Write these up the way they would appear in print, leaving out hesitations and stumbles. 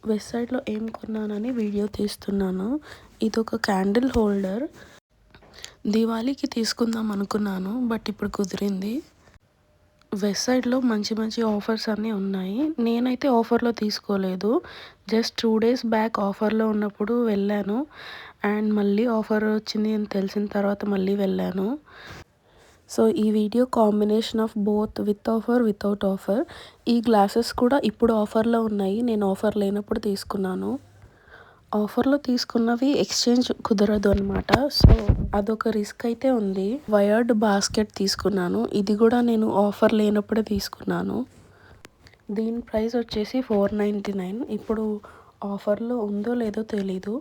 West సైడ్లో ఏం కొన్నానని video తీస్తున్నాను. ఇదొక క్యాండిల్ హోల్డర్. దివాళీకి తీసుకుందాం అనుకున్నాను, బట్ ఇప్పుడు కుదిరింది. వెస్ట్ సైడ్లో మంచి మంచి ఆఫర్స్ అన్నీ ఉన్నాయి. నేనైతే ఆఫర్లో తీసుకోలేదు, జస్ట్ 2 days బ్యాక్ ఆఫర్లో ఉన్నప్పుడు వెళ్ళాను. అండ్ మళ్ళీ ఆఫర్ వచ్చింది అని తెలిసిన తర్వాత మళ్ళీ వెళ్ళాను. సో ఈ video combination of both, with offer, without offer. ఈ గ్లాసెస్ కూడా ఇప్పుడు ఆఫర్లో ఉన్నాయి, నేను ఆఫర్ లేనప్పుడు తీసుకున్నాను. ఆఫర్లో తీసుకున్నవి ఎక్స్చేంజ్ కుదరదు అనమాట, సో అదొక రిస్క్ అయితే ఉంది. వైర్డ్ బాస్కెట్ తీసుకున్నాను, ఇది కూడా నేను ఆఫర్ లేనప్పుడే తీసుకున్నాను. దీని ప్రైస్ వచ్చేసి 499. ఇప్పుడు ఆఫర్లో ఉందో లేదో తెలీదు.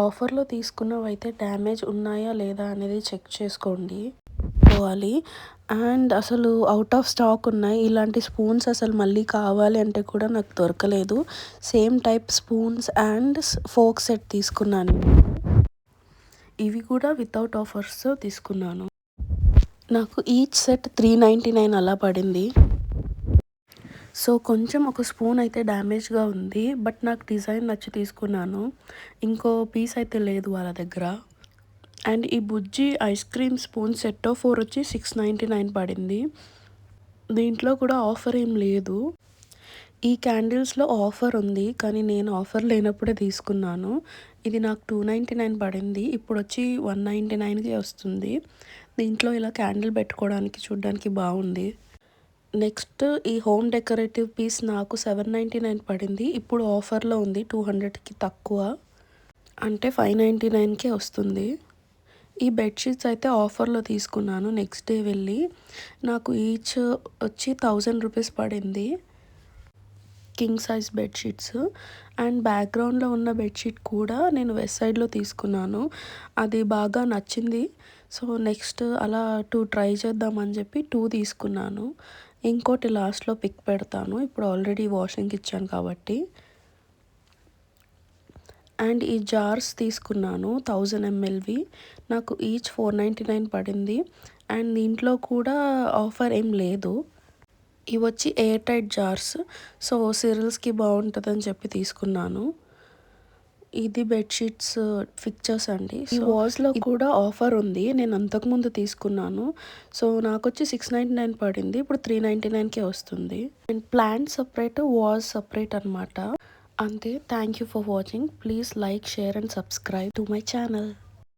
ఆఫర్లో తీసుకున్నవైతే డ్యామేజ్ ఉన్నాయా లేదా అనేది చెక్ చేసుకోండి. అండ్ అసలు అవుట్ ఆఫ్ స్టాక్ ఉన్నాయి. ఇలాంటి స్పూన్స్ అసలు మళ్ళీ కావాలి అంటే కూడా నాకు దొరకలేదు. Same type spoons and folk set తీసుకున్నాను. ఇవి కూడా వితౌట్ ఆఫర్స్ తీసుకున్నాను. నాకు ఈచ్ సెట్ 399 అలా పడింది. సో కొంచెం ఒక స్పూన్ అయితే డ్యామేజ్గా ఉంది, బట్ నాకు డిజైన్ నచ్చి తీసుకున్నాను. ఇంకో పీస్ అయితే లేదు వాళ్ళ దగ్గర. అండ్ ఈ బుజ్జి ice cream spoon set of 4 వచ్చి 699 పడింది. దీంట్లో కూడా ఆఫర్ ఏం లేదు. ఈ క్యాండిల్స్లో ఆఫర్ ఉంది, కానీ నేను ఆఫర్ లేనప్పుడే తీసుకున్నాను. ఇది నాకు 299 పడింది, ఇప్పుడు వచ్చి 199కి వస్తుంది. దీంట్లో ఇలా క్యాండిల్ పెట్టుకోవడానికి చూడడానికి బాగుంది. నెక్స్ట్ ఈ హోమ్ డెకరేటివ్ పీస్ నాకు 799 పడింది. ఇప్పుడు ఆఫర్లో ఉంది, 200కి తక్కువ, అంటే 599కే వస్తుంది. ఈ బెడ్షీట్స్ అయితే ఆఫర్లో తీసుకున్నాను. నెక్స్ట్ డే వెళ్ళి నాకు ఈచ్ వచ్చి 1000 రూపీస్ పడింది. King size bedsheets. అండ్ బ్యాక్గ్రౌండ్లో ఉన్న బెడ్షీట్ కూడా నేను వెస్ట్ సైడ్లో తీసుకున్నాను, అది బాగా నచ్చింది. సో నెక్స్ట్ అలా 2 ట్రై చేద్దామని చెప్పి 2 తీసుకున్నాను. ఇంకోటి లాస్ట్లో పిక్ పెడతాను, ఇప్పుడు ఆల్రెడీ వాషింగ్కి ఇచ్చాను కాబట్టి. అండ్ ఈ జార్స్ తీసుకున్నాను 1000 mlవి, నాకు ఈచ్ 499 పడింది. అండ్ దీంట్లో కూడా ఆఫర్ ఏం లేదు. ఇవి వచ్చి ఎయిర్ టైట్ జార్స్, సో సిరల్స్కి బాగుంటుందని చెప్పి తీసుకున్నాను. ఇది బెడ్షీట్స్ ఫిక్చర్స్ అండి. ఈ వాజ్లో కూడా ఆఫర్ ఉంది, నేను అంతకుముందు తీసుకున్నాను. సో నాకు వచ్చి 699 పడింది, ఇప్పుడు 399కే వస్తుంది. And plant separate, was separate అనమాట. అంతే. Thank you for watching. Please like, share and subscribe to my channel.